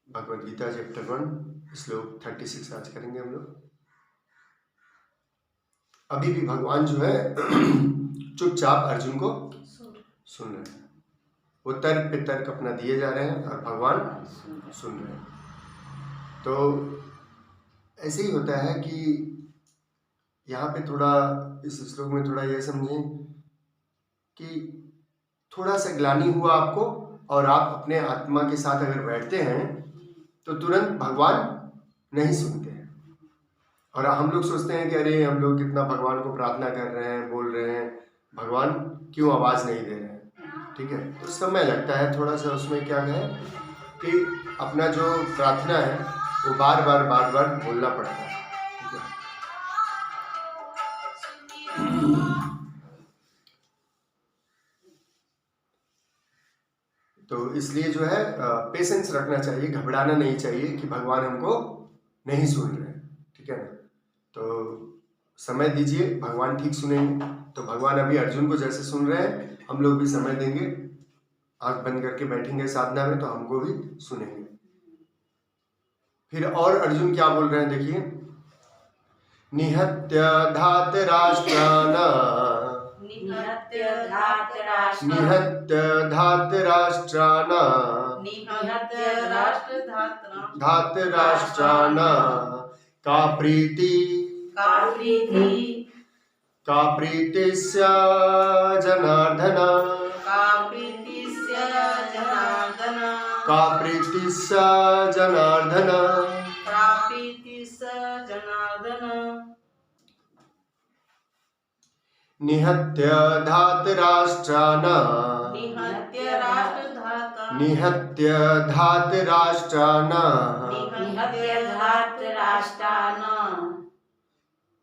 Bhagavad Gita chapter 1 श्लोक 36 आज करेंगे हम लोग। अभी भी भगवान जो है चुपचाप अर्जुन को सुन रहे हैं। वो तर्क पे तर्क अपना दिए जा रहे हैं और भगवान सुन रहे हैं। तो ऐसे ही होता है कि यहाँ पे थोड़ा इस श्लोक में थोड़ा ये समझें कि थोड़ा सा ग्लानि हुआ आपको और आप अपने आत्मा के साथ अगर बैठते हैं तो तुरंत भगवान नहीं सुनते हैं। और हम लोग सोचते हैं कि अरे हम लोग कितना भगवान को प्रार्थना कर रहे हैं, बोल रहे हैं, भगवान क्यों आवाज़ नहीं दे रहे हैं। ठीक है, तो समय लगता है थोड़ा सा। उसमें क्या है कि अपना जो प्रार्थना है वो बार बार बोलना पड़ता है। ठीक है, तो इसलिए जो है पेशेंस रखना चाहिए, घबराना नहीं चाहिए कि भगवान हमको नहीं सुन रहे हैं। ठीक है ना, तो समय दीजिए, भगवान ठीक सुनेंगे। तो भगवान अभी अर्जुन को जैसे सुन रहे हैं, हम लोग भी समय देंगे, आंख बंद करके बैठेंगे साधना में, तो हमको भी सुनेंगे। फिर और अर्जुन क्या बोल रहे हैं देखिए, निहत्य धातराष्ट्राणाम् का प्रीतिस्य जनार्दन निहत्य धातराष्ट्राणाम्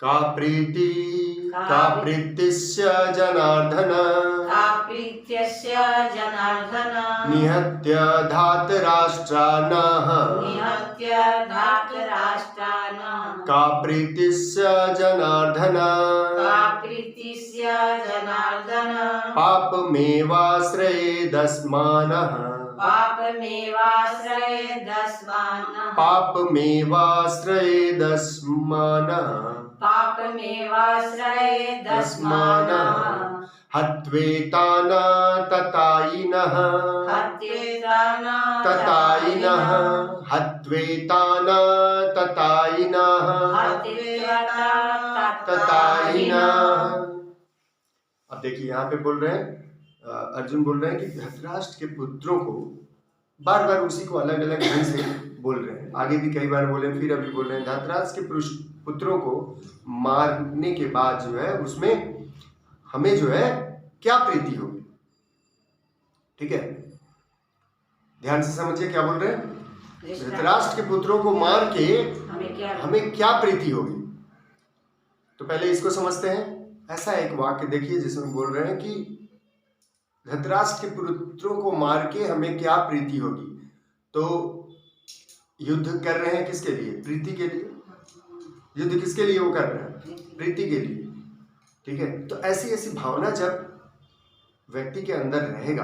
का प्रीतिस्य जनार्दन निहत्य धातराष्ट्राणाम् का प्रीतिस्य जनार्दन पापमेवाश्रयेदस्मानः हत्वेतान ततायिनः अब देखिए यहाँ पे बोल रहे हैं, अर्जुन बोल रहे हैं कि धृतराष्ट्र के पुत्रों को बार बार उसी को अलग अलग ढंग से बोल रहे हैं। आगे भी कई बार बोले, फिर अभी बोल रहे हैं धृतराष्ट्र के पुत्रों को मारने के बाद जो है उसमें हमें जो है क्या प्रीति होगी। ठीक है, ध्यान से समझिए क्या बोल रहे हैं। धृतराष्ट्र के पुत्रों को मार के हमें क्या प्रीति होगी। तो पहले इसको समझते हैं। ऐसा एक वाक्य देखिए जिसमें बोल रहे हैं कि धृतराष्ट्र के पुत्रों को मार के हमें क्या प्रीति होगी। तो युद्ध कर रहे हैं किसके लिए? प्रीति के लिए। युद्ध किसके लिए वो कर रहे हैं? प्रीति के लिए। ठीक है, तो ऐसी ऐसी भावना जब व्यक्ति के अंदर रहेगा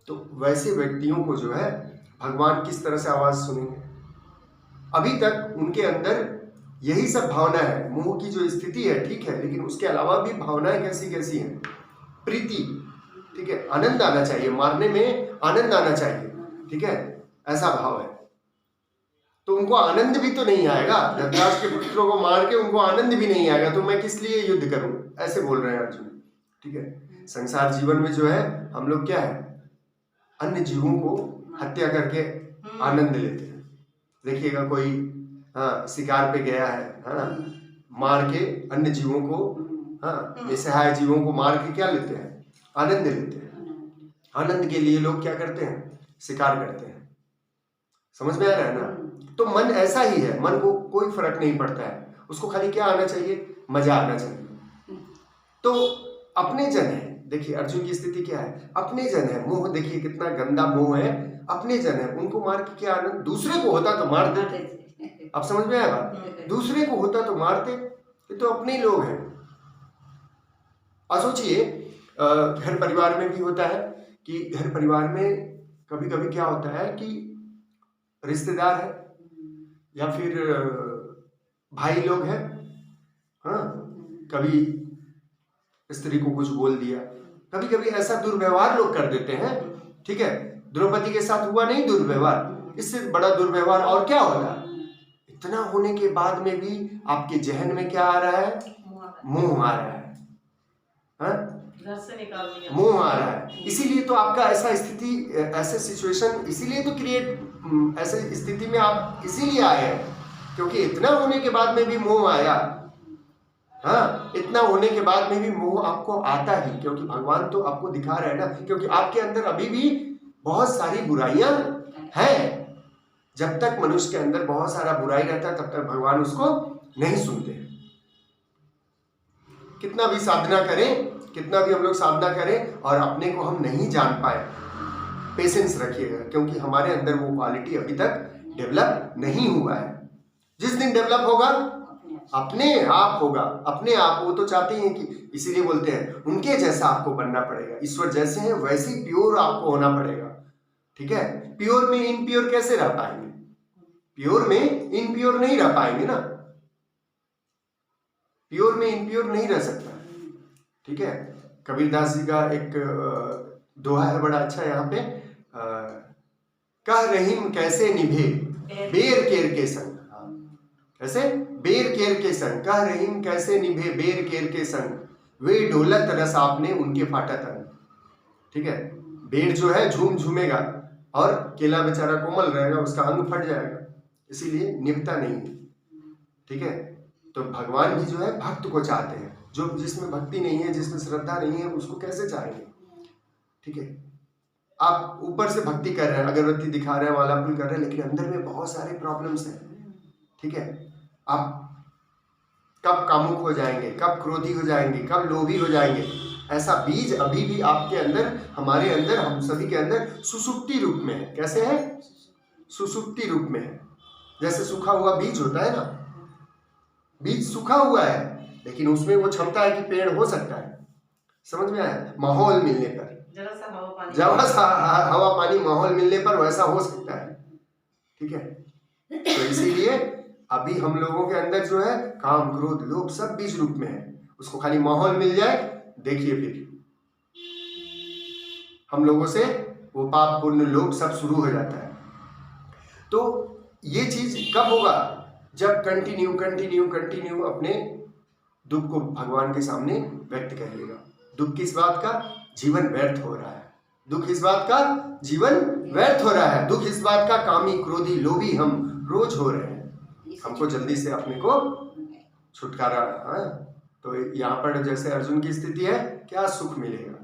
तो वैसे व्यक्तियों को जो है भगवान किस तरह से आवाज सुनेंगे। अभी तक उनके अंदर यही सब भावना है, मोह की जो स्थिति है, ठीक है, लेकिन उसके अलावा भी भावनाएं कैसी कैसी हैं? प्रीति, ठीक है, आनंद आना चाहिए, मारने में आनंद आना चाहिए। ठीक है, ऐसा भाव है। तो उनको आनंद भी तो नहीं आएगा, धृतराष्ट्र के पुत्रों को मार के उनको आनंद भी नहीं आएगा, तो मैं किस लिए युद्ध करूं, ऐसे बोल रहे हैं अर्जुन। ठीक है, संसार जीवन में जो है हम लोग क्या है, अन्य जीवों को हत्या करके आनंद लेते हैं। देखिएगा कोई शिकार पे गया है, मार के अन्य जीवों को, निसहाय जीवों को मार के क्या लेते हैं? आनंद लेते हैं। आनंद के लिए लोग क्या करते हैं? शिकार करते हैं। समझ में आ रहा है ना? तो मन ऐसा ही है, मन को कोई फर्क नहीं पड़ता है, उसको खाली क्या आना चाहिए? मजा आना चाहिए। तो अपने जन है, देखिए अर्जुन की स्थिति क्या है, अपने जन है। मोह देखिए कितना गंदा मोह है, अपने जन है, उनको मार के क्या आनंद? दूसरे को होता तो मार देते। अब समझ में आया बात? दूसरे को होता तो मारते, ये तो अपने ही लोग हैं। और सोचिए घर परिवार में भी होता है कि घर परिवार में कभी कभी क्या होता है कि रिश्तेदार है या फिर भाई लोग हैं, हाँ, कभी स्त्री को कुछ बोल दिया, कभी कभी ऐसा दुर्व्यवहार लोग कर देते हैं, ठीक है। द्रौपदी के साथ हुआ नहीं दुर्व्यवहार, इससे बड़ा दुर्व्यवहार और क्या होगा। इतना होने के बाद में भी आपके जहन में क्या आ रहा है, मोह आ रहा है, हाँ? घर से निकाल दिया, मोह आ रहा है। इसीलिए तो आपका ऐसा स्थिति, ऐसे सिचुएशन इसीलिए तो क्रिएट, ऐसे स्थिति में आप इसीलिए आए हैं क्योंकि इतना होने के बाद में भी मोह आया, हाँ, इतना होने के बाद में भी मोह आपको आता ही, क्योंकि भगवान तो आपको दिखा रहे हैं ना, क्योंकि आपके अंदर अभी भी बहुत सारी बुराइयां हैं। जब तक मनुष्य के अंदर बहुत सारा बुराई रहता है तब तक भगवान उसको नहीं सुनते। कितना भी साधना करें, कितना भी हम लोग साधना करें और अपने को हम नहीं जान पाए, पेशेंस रखिएगा, क्योंकि हमारे अंदर वो क्वालिटी अभी तक डेवलप नहीं हुआ है। जिस दिन डेवलप होगा अपने आप होगा, अपने आप। वो तो चाहते हैं कि, इसीलिए बोलते हैं उनके जैसा आपको बनना पड़ेगा, ईश्वर जैसे हैं वैसे ही प्योर आपको होना पड़ेगा, ठीक है। प्योर में इनप्योर कैसे रह पाएंगे, प्योर में इनप्योर नहीं रह पाएंगे ना, प्योर में इनप्योर नहीं रह सकता, ठीक है। कबीरदास जी का एक दोहा है बड़ा अच्छा यहाँ पे, कह रहीम कैसे निभे बेर केर के संग, कैसे बेर केर के संग, कह रहीम कैसे निभे बेर केर के संग, वे डोलत रस आपने उनके फाटा तन, ठीक है। बेर जो है झूम झूमेगा और केला बेचारा कोमल रहेगा, उसका अंग फट जाएगा, इसीलिए निभता नहीं है, ठीक है। तो भगवान भी जो है भक्त को चाहते हैं, जो जिसमें भक्ति नहीं है, जिसमें श्रद्धा नहीं है, उसको कैसे चाहेंगे, ठीक है। आप ऊपर से भक्ति कर रहे हैं, अगरबत्ती दिखा रहे हैं, माला फूल कर रहे हैं, लेकिन अंदर में बहुत सारे प्रॉब्लम्स हैं, ठीक है। आप कब कामुक हो जाएंगे, कब क्रोधी हो जाएंगे, कब लोभी हो जाएंगे, ऐसा बीज अभी भी आपके अंदर, हमारे अंदर, हम सभी के अंदर सुसुप्ति रूप में है। कैसे है, सुसुप्ति रूप में है। जैसे सूखा हुआ बीज होता है ना, बीज सूखा हुआ है लेकिन उसमें वो क्षमता है कि पेड़ हो सकता है, समझ में आया। माहौल मिलने पर, जरा सा हवा पानी माहौल मिलने पर वैसा हो सकता है, ठीक है। तो इसीलिए अभी हम लोगों के अंदर जो है काम क्रोध लोभ सब बीज रूप में है, उसको खाली माहौल मिल जाए, देखिए फिर हम लोगों से वो पाप पुण्य लोभ सब शुरू हो जाता है। तो ये चीज कब होगा, जब कंटिन्यू कंटिन्यू कंटिन्यू अपने दुख को भगवान के सामने व्यक्त करिएगा। दुख किस बात का, जीवन व्यर्थ हो रहा है, दुख इस बात का, जीवन व्यर्थ हो रहा है, दुख इस बात का, कामी क्रोधी लोभी हम रोज हो रहे हैं, हमको जल्दी से अपने को छुटकारा। हाँ, तो यहाँ पर जैसे अर्जुन की स्थिति है, क्या सुख मिलेगा,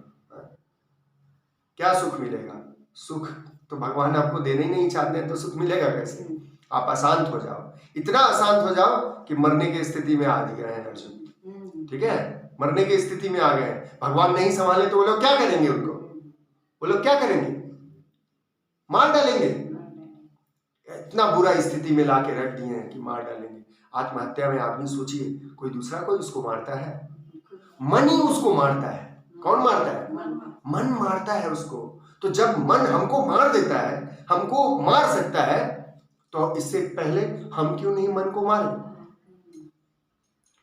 क्या सुख मिलेगा, सुख तो भगवान आपको देना ही नहीं चाहते हैं, तो सुख मिलेगा कैसे। आप अशांत हो जाओ, इतना अशांत हो जाओ कि मरने की स्थिति में आ गए हैं अर्जुन, ठीक है, मरने की स्थिति में आ गए हैं। भगवान नहीं संभाले तो वो लोग क्या करेंगे, उनको वो लोग क्या करेंगे, मार डालेंगे। इतना बुरा स्थिति में लाके रख दिए हैं कि मार डालेंगे। आत्महत्या में आदमी सोचिए, कोई दूसरा कोई उसको मारता है, मन ही उसको मारता है। कौन मारता है, मन मारता है उसको। तो जब मन हमको मार देता है, हमको मार सकता है, तो इससे पहले हम क्यों नहीं मन को मारें।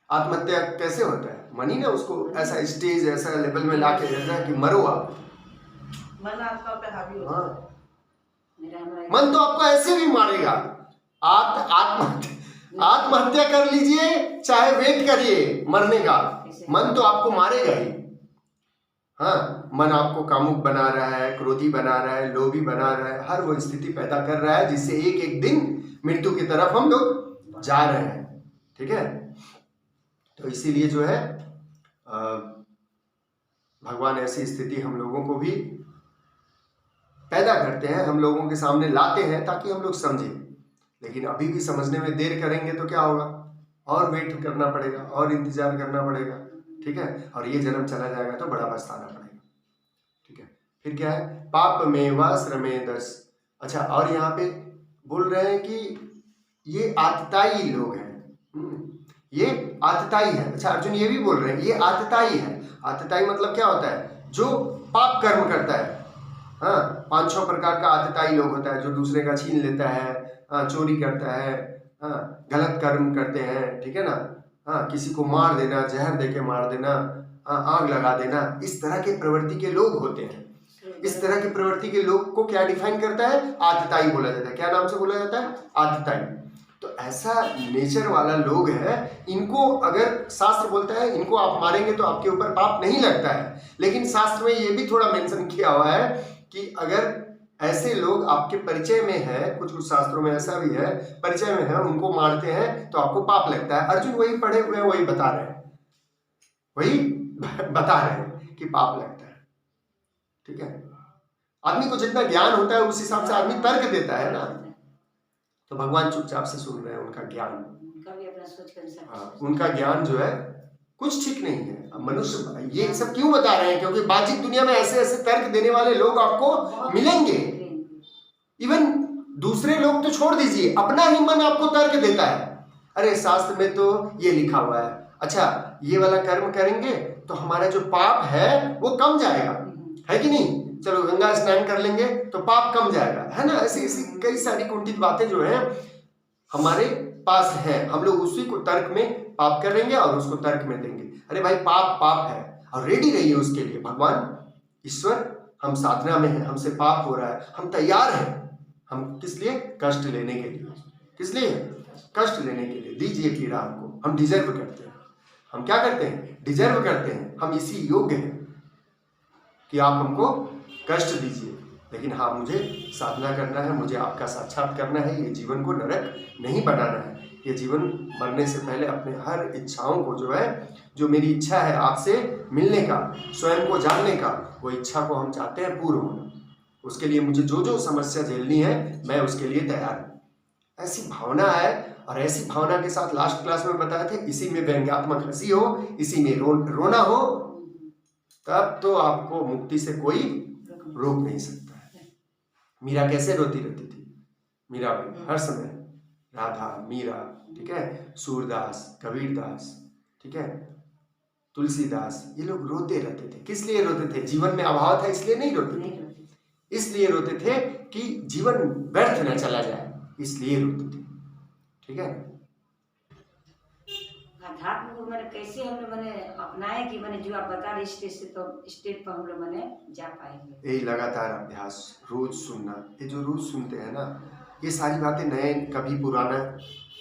आत्महत्या कैसे होता है, मन ही ना उसको ऐसा स्टेज, ऐसा लेवल में लाके रहता है कि मरो आप, मन आत्मा पे हावी होता है। हाँ, मन तो आपको ऐसे भी मारेगा। आत्महत्या कर लीजिए, चाहे वेट करिए मरने का, मन तो आपको मारेगा ही। हाँ, मन आपको कामुक बना रहा है, क्रोधी बना रहा है, लोभी बना रहा है, हर वो स्थिति पैदा कर रहा है जिससे एक एक दिन मृत्यु की तरफ हम लोग जा रहे हैं, ठीक है। तो इसीलिए जो है भगवान ऐसी स्थिति हम लोगों को भी पैदा करते हैं, हम लोगों के सामने लाते हैं ताकि हम लोग समझें। लेकिन अभी भी समझने में देर करेंगे तो क्या होगा, और वेट करना पड़ेगा, और इंतजार करना पड़ेगा, ठीक है। और ये जन्म चला जाएगा तो बड़ा पछताना पड़ेगा, ठीक है। फिर क्या है, पाप में व श्रमे दस। अच्छा, और यहाँ पे बोल रहे हैं कि ये आतताई लोग हैं, ये आतताई है। अच्छा, अर्जुन ये भी बोल रहे हैं ये आतताई है। आतताई मतलब क्या होता है, जो पाप कर्म करता है, हाँ, 5-6 प्रकार का आतताई लोग होता है, जो दूसरे का छीन लेता है, चोरी करता है, गलत कर्म करते हैं, ठीक है ना, किसी को मार देना, जहर देके मार देना, आग लगा देना, इस तरह के प्रवृत्ति के लोग होते हैं। इस तरह की प्रवृत्ति के लोग को क्या डिफाइन करता है? आतताई बोला जाता है। क्या नाम से बोला जाता है? आतताई। तो ऐसा नेचर वाला लोग है, इनको अगर शास्त्र बोलता है इनको आप मारेंगे तो आपके ऊपर पाप नहीं लगता है, लेकिन शास्त्र में ये भी थोड़ा मेंशन किया हुआ है कि अगर ऐसे लोग आपके परिचय में है, कुछ कुछ शास्त्रों में ऐसा भी है, परिचय में है, उनको मारते हैं तो आपको पाप लगता है। अर्जुन वही पढ़े हुए हैं, वही बता रहे हैं, वही बता रहे हैं कि पाप लगता है। ठीक है, आदमी को जितना ज्ञान होता है उस हिसाब से आदमी तर्क देता है ना। तो भगवान चुपचाप से सुन रहे हैं उनका ज्ञान, उनका ज्ञान जो है कुछ ठीक नहीं है। अब मनुष्य ये सब क्यों बता रहे हैं? क्योंकि बाहरी दुनिया में ऐसे ऐसे तर्क देने वाले लोग आपको मिलेंगे। इवन दूसरे लोग तो छोड़ दीजिए, अपना ही मन आपको तर्क देता है। अरे शास्त्र में तो ये लिखा हुआ है, अच्छा ये वाला कर्म करेंगे तो हमारा जो पाप है वो कम जाएगा, है कि नहीं? चलो गंगा स्नान कर लेंगे तो पाप कम जाएगा, है ना? ऐसी ऐसी कई सारी कुंठित बातें जो हैं हमारे पास हैं, हम लोग उसी को तर्क में पाप करेंगे और उसको तर्क में देंगे। अरे भाई पाप पाप है और रेडी रहिए उसके लिए। भगवान ईश्वर हम साधना में हैं, हमसे पाप हो रहा है, हम तैयार हैं। हम किस लिए? कष्ट लेने के लिए। किस लिए? कष्ट लेने के लिए। दीजिए पीड़ा हमको, हम डिजर्व करते हैं। हम क्या करते हैं? डिजर्व करते हैं। हम इसी योग्य हैं कि आप हमको कष्ट दीजिए, लेकिन हाँ मुझे साधना करना है, मुझे आपका साक्षात करना है। ये जीवन को नरक नहीं बनाना है। ये जीवन मरने से पहले अपने हर इच्छाओं को जो है, जो मेरी इच्छा है आपसे मिलने का, स्वयं को जानने का, वो इच्छा को हम चाहते हैं पूर्ण होना। उसके लिए मुझे जो जो समस्या झेलनी है मैं उसके लिए तैयार हूँ। ऐसी भावना है, और ऐसी भावना के साथ लास्ट क्लास में बताए थे, इसी में व्यंग्यात्मक हंसी हो, इसी में रोना हो, तब तो आपको मुक्ति से कोई रोक नहीं सकता है। मीरा कैसे रोती रहती थी? मीरा भाई हर समय, राधा, मीरा, ठीक है, सूरदास, कबीरदास, ठीक है, तुलसीदास, ये लोग रोते रहते थे। किस लिए रोते थे? जीवन में अभाव था इसलिए नहीं रोते थे, इसलिए रोते थे कि जीवन व्यर्थ न चला जाए, इसलिए रोते थे। ठीक है, अध्यात्म को मैंने कैसे हम लोग मैंने अपनाए कि मैंने जो आप बता रहे स्टेज से, तो स्टेज पर हम लोग मैंने जा पाएंगे। यही लगातार अभ्यास, रोज सुनना। ये जो रोज सुनते हैं ना, ये सारी बातें नए, कभी पुराना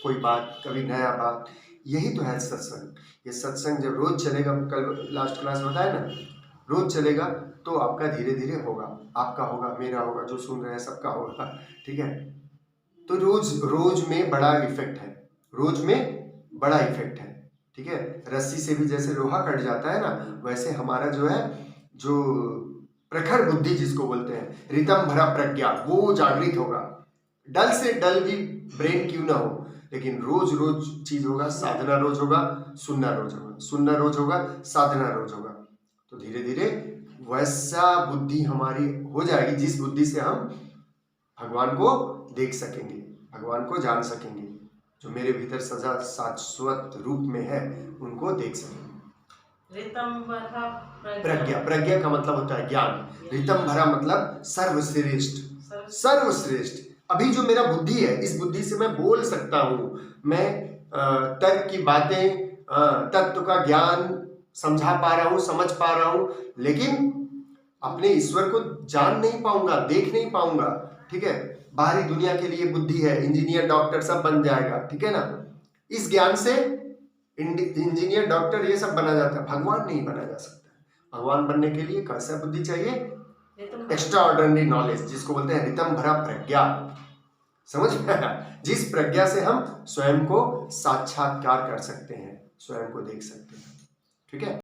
कोई बात, कभी नया बात, यही तो है सत्संग। ये सत्संग जब रोज चलेगा, कल लास्ट क्लास बताया ना, रोज चलेगा तो आपका धीरे धीरे होगा, आपका होगा, मेरा होगा, जो सुन रहे हैं सबका होगा। ठीक है, तो रोज रोज में बड़ा इफेक्ट है, रोज में बड़ा इफेक्ट है। ठीक है, रस्सी से भी जैसे लोहा कट जाता है ना, वैसे हमारा जो है, जो प्रखर बुद्धि जिसको बोलते हैं, रितम भरा प्रज्ञा, वो जागृत होगा। डल से डल भी ब्रेन क्यों ना हो, लेकिन रोज रोज चीज होगा। साधना रोज होगा, सुनना रोज होगा, सुनना रोज होगा, साधना रोज होगा। तो धीरे धीरे वैसा बुद्धि हमारी हो जाएगी जिस बुद्धि से हम भगवान को देख सकेंगे, भगवान को जान सकेंगे। जो मेरे भीतर सजा शाश्वत रूप में है उनको देख सकेंगे। रितम भरा प्रज्ञा, प्रज्ञा का मतलब होता है ज्ञान। रितम भरा मतलब सर्वश्रेष्ठ, सर्वश्रेष्ठ। अभी जो मेरा बुद्धि है, इस बुद्धि से मैं बोल सकता हूँ, मैं तर्क की बातें, तत्व का ज्ञान समझा पा रहा हूँ, समझ पा रहा हूँ, लेकिन अपने ईश्वर को जान नहीं पाऊंगा, देख नहीं पाऊंगा। ठीक है, बाहरी दुनिया के लिए बुद्धि है, इंजीनियर डॉक्टर सब बन जाएगा। ठीक है ना, इस ज्ञान से इंजीनियर डॉक्टर ये सब बना जाता है, भगवान नहीं बना जा सकता। भगवान बनने के लिए कैसा बुद्धि चाहिए? एक्स्ट्रा ऑर्डिनरी नॉलेज, जिसको बोलते हैं रितम भरा प्रज्ञा। समझ में आया? जिस प्रज्ञा से हम स्वयं को साक्षात्कार कर सकते हैं, स्वयं को देख सकते हैं। ठीक है।